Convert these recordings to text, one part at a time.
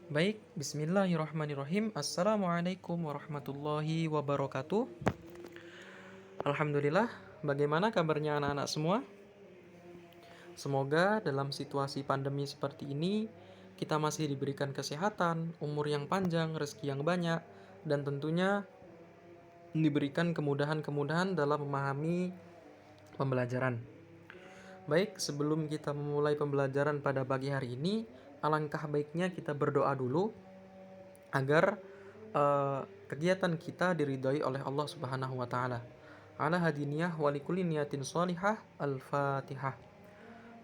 Baik, bismillahirrahmanirrahim. Assalamualaikum warahmatullahi wabarakatuh. Alhamdulillah, bagaimana kabarnya anak-anak semua? Semoga dalam situasi pandemi seperti ini, kita masih diberikan kesehatan, umur yang panjang, rezeki yang banyak, dan tentunya diberikan kemudahan-kemudahan dalam memahami pembelajaran. Baik, sebelum kita memulai pembelajaran pada pagi hari ini, alangkah baiknya kita berdoa dulu agar kegiatan kita diridhoi oleh Allah Subhanahu wa taala. Ala hadiniyah wa likulli niyatin shalihah. Al-Fatihah.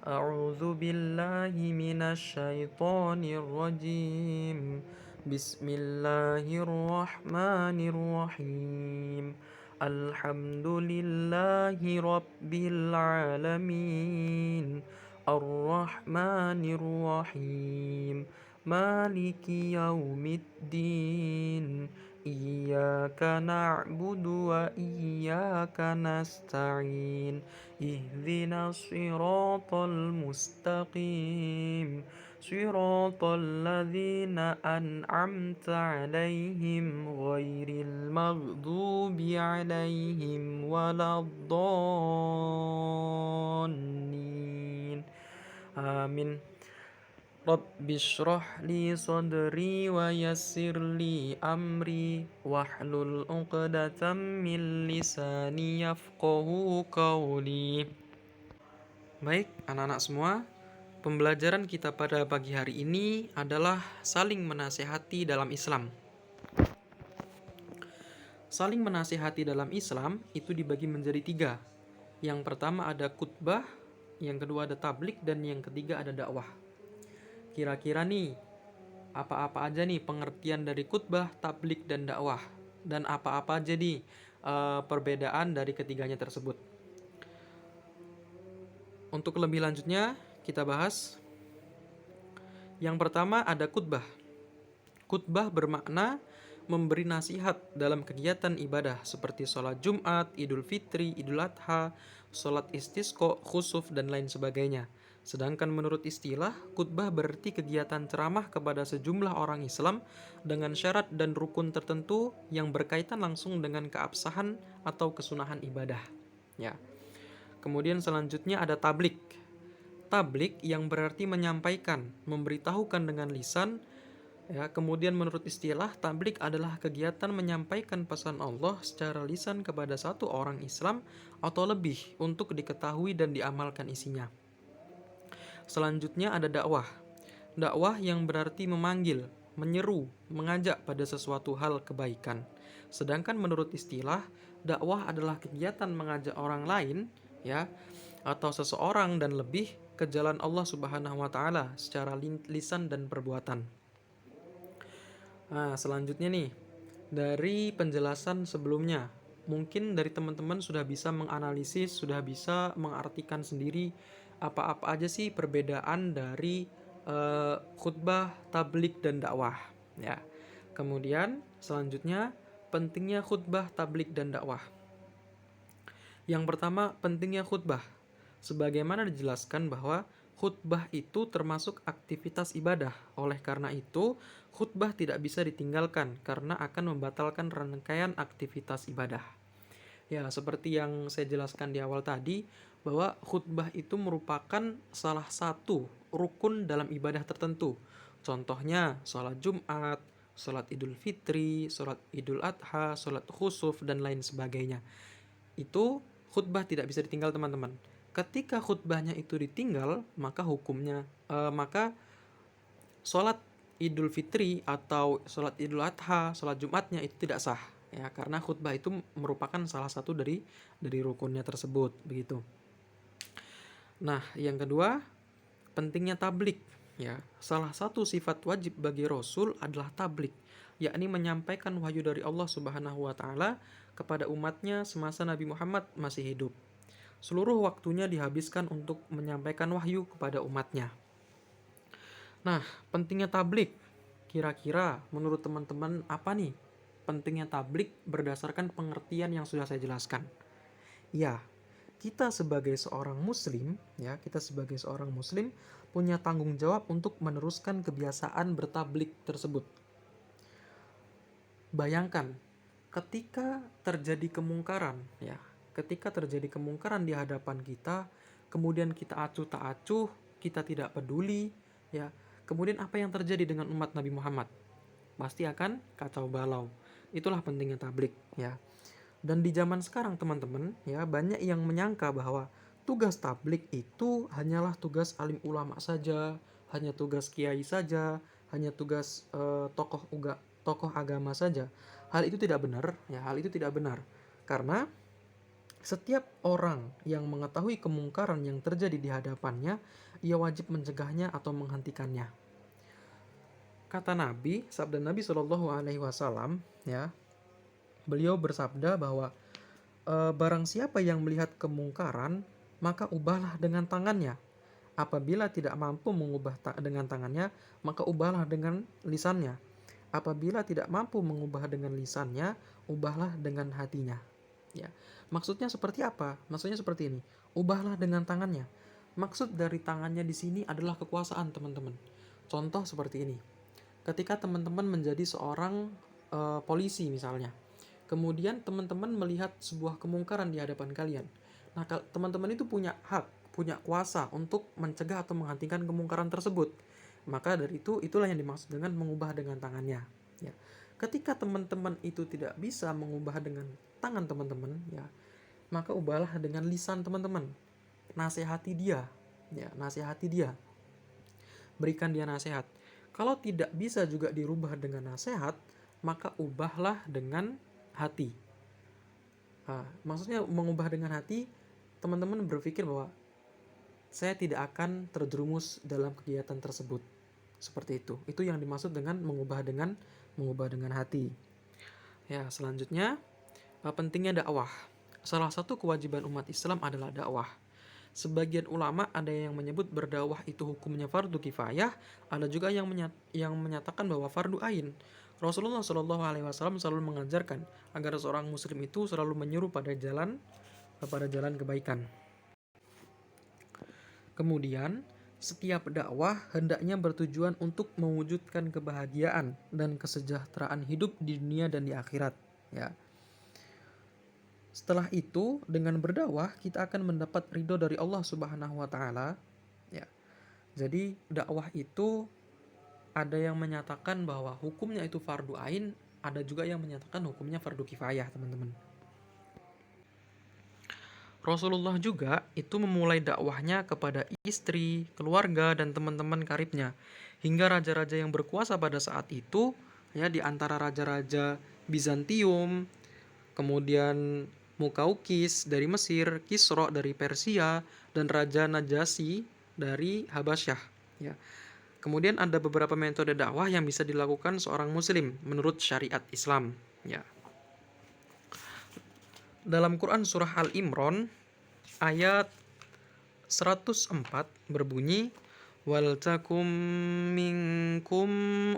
A'udzu billahi minasy syaithanir rajim. Bismillahirrahmanirrahim. Alhamdulillahi rabbil alamin. Ar-Rahmanir Rahim. Maliki yaumiddin. Iyyaka na'budu wa iyyaka nasta'in. Ihdinas siratal mustaqim. Siratal ladzina an'amta 'alaihim ghairil maghdubi 'alaihim waladdallin. Amin. Rabbi shrah li sadri wa yassir li amri wahlul 'uqdatam min lisani yafqahu qawli. Baik, anak-anak semua, pembelajaran kita pada pagi hari ini adalah saling menasehati dalam Islam. Saling menasehati dalam Islam itu dibagi menjadi 3. Yang pertama ada khutbah, yang kedua ada tablik, dan yang ketiga ada dakwah. Kira-kira nih, apa-apa aja nih pengertian dari khutbah, tablik, dan dakwah? Dan apa-apa aja nih perbedaan dari ketiganya tersebut? Untuk lebih lanjutnya, kita bahas. Yang pertama ada khutbah. Khutbah bermakna memberi nasihat dalam kegiatan ibadah seperti sholat Jumat, Idul Fitri, Idul Adha, sholat istisqa, khusuf, dan lain sebagainya. Sedangkan menurut istilah, khutbah berarti kegiatan ceramah kepada sejumlah orang Islam dengan syarat dan rukun tertentu yang berkaitan langsung dengan keabsahan atau kesunahan ibadah. Ya. Kemudian selanjutnya ada tablik. Tablik yang berarti menyampaikan, memberitahukan dengan lisan. Ya, kemudian menurut istilah, tablik adalah kegiatan menyampaikan pesan Allah secara lisan kepada satu orang Islam atau lebih untuk diketahui dan diamalkan isinya. Selanjutnya ada dakwah. Dakwah yang berarti memanggil, menyeru, mengajak pada sesuatu hal kebaikan. Sedangkan menurut istilah, dakwah adalah kegiatan mengajak orang lain, ya, atau seseorang dan lebih ke jalan Allah Subhanahu wa taala secara lisan dan perbuatan. Nah, selanjutnya nih, dari penjelasan sebelumnya, mungkin dari teman-teman sudah bisa menganalisis, sudah bisa mengartikan sendiri apa-apa aja sih perbedaan dari khutbah, tablik, dan dakwah. Ya. Kemudian selanjutnya pentingnya khutbah, tablik, dan dakwah. Yang pertama, pentingnya khutbah. Sebagaimana dijelaskan bahwa khutbah itu termasuk aktivitas ibadah. Oleh karena itu, khutbah tidak bisa ditinggalkan karena akan membatalkan rangkaian aktivitas ibadah. Ya, seperti yang saya jelaskan di awal tadi, bahwa khutbah itu merupakan salah satu rukun dalam ibadah tertentu. Contohnya, sholat Jumat, sholat Idul Fitri, sholat Idul Adha, sholat khusuf, dan lain sebagainya. Itu khutbah tidak bisa ditinggal, teman-teman. Ketika khutbahnya itu ditinggal, maka hukumnya, maka sholat Idul Fitri atau sholat Idul Adha, sholat Jumatnya itu tidak sah, ya, karena khutbah itu merupakan salah satu dari rukunnya tersebut, begitu. Nah, yang kedua, pentingnya tablik, ya. Salah satu sifat wajib bagi Rasul adalah tablik, yakni menyampaikan wahyu dari Allah Subhanahu wa taala kepada umatnya semasa Nabi Muhammad masih hidup. Seluruh waktunya dihabiskan untuk menyampaikan wahyu kepada umatnya. Nah, pentingnya tablik. Kira-kira menurut teman-teman apa nih pentingnya tablik berdasarkan pengertian yang sudah saya jelaskan? Ya, kita sebagai seorang muslim, ya, kita sebagai seorang muslim punya tanggung jawab untuk meneruskan kebiasaan bertablik tersebut. Bayangkan ketika terjadi kemungkaran, ya, ketika terjadi kemungkaran di hadapan kita, kemudian kita acuh tak acuh, kita tidak peduli, ya, kemudian apa yang terjadi dengan umat Nabi Muhammad? Pasti akan kacau balau. Itulah pentingnya tablik, ya. Dan di zaman sekarang teman-teman, ya, banyak yang menyangka bahwa tugas tablik itu hanyalah tugas alim ulama saja, hanya tugas kiai saja, hanya tugas tokoh agama saja. Hal itu tidak benar, ya, hal itu tidak benar. Karena setiap orang yang mengetahui kemungkaran yang terjadi di hadapannya, ia wajib mencegahnya atau menghentikannya. Kata Nabi, sabda Nabi Shallallahu Alaihi Wasallam, ya, beliau bersabda bahwa barang siapa yang melihat kemungkaran, maka ubahlah dengan tangannya. Apabila tidak mampu mengubah dengan tangannya, maka ubahlah dengan lisannya. Apabila tidak mampu mengubah dengan lisannya, ubahlah dengan hatinya. Ya, maksudnya seperti apa? Maksudnya seperti ini. Ubahlah dengan tangannya. Maksud dari tangannya di sini adalah kekuasaan, teman-teman. Contoh seperti ini. Ketika teman-teman menjadi seorang polisi misalnya, kemudian teman-teman melihat sebuah kemungkaran di hadapan kalian. Nah, teman-teman itu punya hak, punya kuasa untuk mencegah atau menghentikan kemungkaran tersebut. Maka dari itu, itulah yang dimaksud dengan mengubah dengan tangannya. Ya. Ketika teman-teman itu tidak bisa mengubah dengan tangan teman-teman, ya, maka ubahlah dengan lisan teman-teman. Nasihati dia, ya, nasihati dia. Berikan dia nasihat. Kalau tidak bisa juga dirubah dengan nasihat, maka ubahlah dengan hati. Maksudnya mengubah dengan hati, teman-teman berpikir bahwa saya tidak akan terjerumus dalam kegiatan tersebut. Seperti itu. Itu yang dimaksud dengan mengubah dengan hati. Ya, selanjutnya pentingnya dakwah. Salah satu kewajiban umat Islam adalah dakwah. Sebagian ulama ada yang menyebut berdakwah itu hukumnya fardu kifayah, ada juga yang menyatakan bahwa fardu ain. Rasulullah Shallallahu Alaihi Wasallam selalu mengajarkan agar seorang muslim itu selalu menyuruh pada jalan kebaikan. Kemudian, setiap dakwah hendaknya bertujuan untuk mewujudkan kebahagiaan dan kesejahteraan hidup di dunia dan di akhirat. Ya. Setelah itu, dengan berdakwah kita akan mendapat ridho dari Allah Subhanahu wa taala. Ya. Jadi, dakwah itu ada yang menyatakan bahwa hukumnya itu fardu ain, ada juga yang menyatakan hukumnya fardu kifayah, teman-teman. Rasulullah juga itu memulai dakwahnya kepada istri, keluarga, dan teman-teman karibnya. Hingga raja-raja yang berkuasa pada saat itu, ya, di antara raja-raja Bizantium, kemudian Mukaukis dari Mesir, Kisra dari Persia, dan Raja Najasyi dari Habasyah. Ya. Kemudian ada beberapa metode dakwah yang bisa dilakukan seorang muslim menurut syariat Islam. Ya. Dalam Quran surah Al-Imran ayat 104 berbunyi, wal takum minkum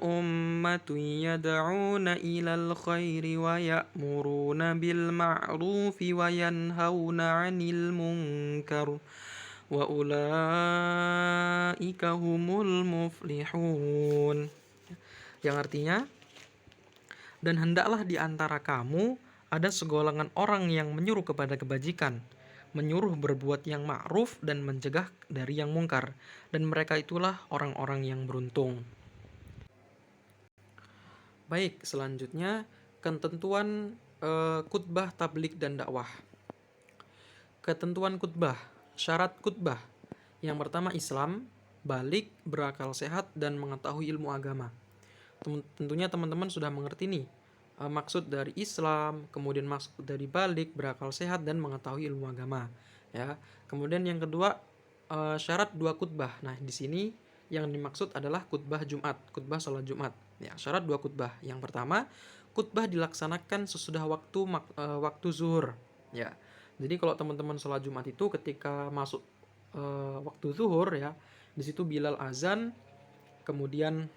ummatun yad'una ilal khairi wa ya'muruna bil ma'rufi wa yanhauna 'anil munkar wa ulaika humul muflihun. Yang artinya, dan hendaklah di antara kamu ada segolongan orang yang menyuruh kepada kebajikan, menyuruh berbuat yang ma'ruf dan mencegah dari yang mungkar, dan mereka itulah orang-orang yang beruntung. Baik, selanjutnya ketentuan khutbah, tablik, dan dakwah. Ketentuan khutbah, syarat khutbah. Yang pertama Islam, balik, berakal sehat, dan mengetahui ilmu agama. Tentunya teman-teman sudah mengerti nih maksud dari Islam, kemudian maksud dari balik, berakal sehat, dan mengetahui ilmu agama. Ya. Kemudian yang kedua syarat dua khutbah. Nah, di sini yang dimaksud adalah khutbah Jumat, khutbah sholat Jumat. Ya, syarat dua khutbah. Yang pertama, khutbah dilaksanakan sesudah waktu zuhur. Ya. Jadi kalau teman-teman sholat Jumat itu ketika masuk waktu zuhur, ya, di situ Bilal azan, kemudian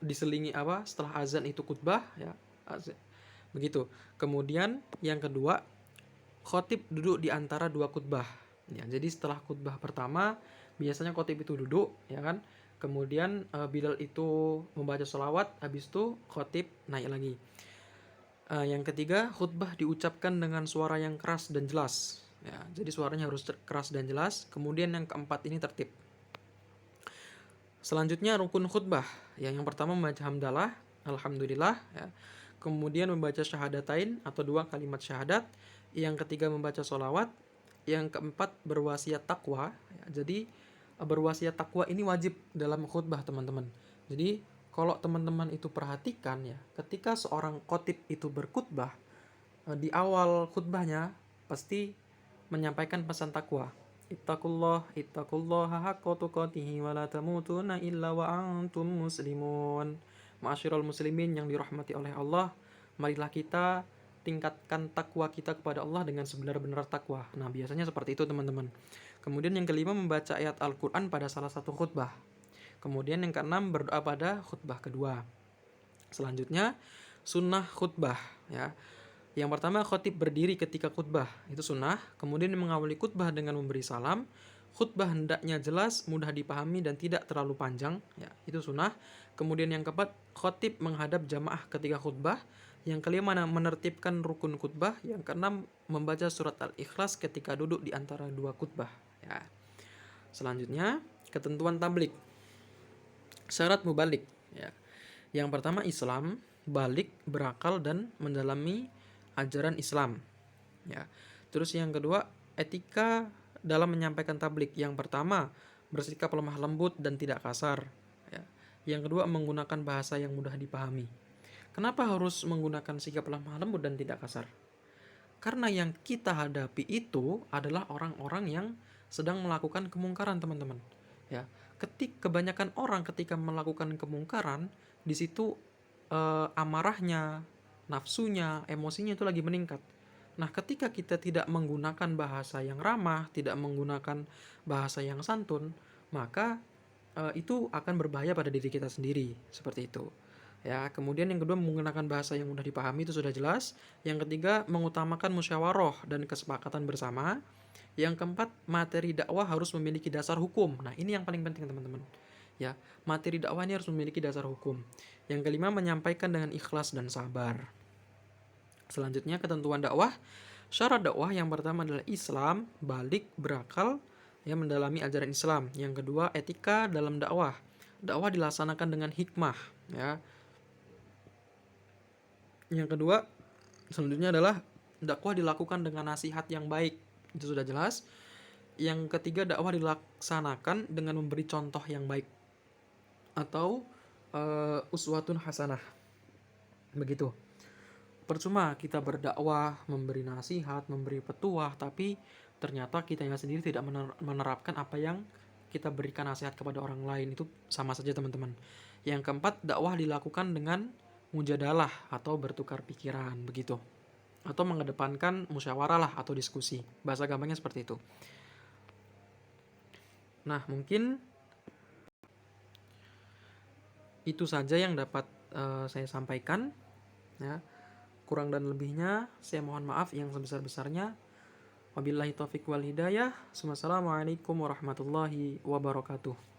diselingi setelah azan itu khutbah, ya, azan. Begitu. Kemudian yang kedua khotib duduk di antara dua khutbah. Ya, jadi setelah khutbah pertama biasanya khotib itu duduk, ya kan? Kemudian Bilal itu membaca sholawat, habis itu khotib naik lagi. Yang ketiga, khutbah diucapkan dengan suara yang keras dan jelas. Ya, jadi suaranya harus keras dan jelas. Kemudian yang keempat ini tertib. Selanjutnya rukun khutbah. Yang pertama membaca hamdalah, alhamdulillah. Ya. Kemudian membaca syahadatain atau 2 kalimat syahadat. Yang ketiga membaca sholawat. Yang keempat berwasiat takwa. Ya, jadi berwasiat takwa ini wajib dalam khutbah teman-teman. Jadi kalau teman-teman itu perhatikan ya, ketika seorang khotib itu berkhutbah, di awal khutbahnya pasti menyampaikan pesan takwa. Ittaqullaha haqqa tuqatih wa la tamutunna illa wa antum muslimun. Ma'asyiral muslimin yang dirahmati oleh Allah, marilah kita tingkatkan takwa kita kepada Allah dengan sebenar-benar takwa. Nah, biasanya seperti itu teman-teman. Kemudian yang kelima membaca ayat Al-Qur'an pada salah satu khutbah. Kemudian yang keenam berdoa pada khutbah kedua. Selanjutnya sunnah khutbah ya. Yang pertama khotib berdiri ketika khutbah, itu sunnah. Kemudian mengawali khutbah dengan memberi salam. Khutbah hendaknya jelas, mudah dipahami dan tidak terlalu panjang ya, itu sunnah. Kemudian yang keempat khotib menghadap jamaah ketika khutbah. Yang kelima menertibkan rukun khutbah. Yang keenam membaca surat Al-Ikhlas ketika duduk di antara dua khutbah ya. Selanjutnya ketentuan tablik. Syarat mubalik ya. Yang pertama Islam, balik, berakal dan mendalami ajaran Islam ya. Terus yang kedua etika dalam menyampaikan tablik. Yang pertama bersikap lemah lembut dan tidak kasar ya. Yang kedua menggunakan bahasa yang mudah dipahami. Kenapa harus menggunakan sikap lemah lembut dan tidak kasar? Karena yang kita hadapi itu adalah orang-orang yang sedang melakukan kemungkaran teman-teman ya. Kebanyakan orang ketika melakukan kemungkaran, di situ amarahnya, nafsunya, emosinya itu lagi meningkat. Nah, ketika kita tidak menggunakan bahasa yang ramah, tidak menggunakan bahasa yang santun, maka itu akan berbahaya pada diri kita sendiri, seperti itu. Ya, kemudian yang kedua menggunakan bahasa yang mudah dipahami itu sudah jelas. Yang ketiga mengutamakan musyawarah dan kesepakatan bersama. Yang keempat, materi dakwah harus memiliki dasar hukum. Nah, ini yang paling penting teman-teman. Ya, materi dakwah ini harus memiliki dasar hukum. Yang kelima, menyampaikan dengan ikhlas dan sabar. Selanjutnya, ketentuan dakwah. Syarat dakwah yang pertama adalah Islam, balik, berakal, ya mendalami ajaran Islam. Yang kedua, etika dalam dakwah. Dakwah dilaksanakan dengan hikmah, ya. Yang kedua, selanjutnya adalah dakwah dilakukan dengan nasihat yang baik. Itu sudah jelas. Yang ketiga, dakwah dilaksanakan dengan memberi contoh yang baik atau uswatun hasanah. Begitu. Percuma kita berdakwah, memberi nasihat, memberi petuah, tapi ternyata kitanya sendiri tidak menerapkan apa yang kita berikan nasihat kepada orang lain. Itu sama saja teman-teman. Yang keempat, dakwah dilakukan dengan mujadalah atau bertukar pikiran, begitu. Atau mengedepankan musyawarah lah atau diskusi. Bahasa gampangnya seperti itu. Nah, mungkin itu saja yang dapat saya sampaikan ya. Kurang dan lebihnya saya mohon maaf yang sebesar-besarnya. Wabillahi taufiq wal hidayah. Wassalamualaikum warahmatullahi wabarakatuh.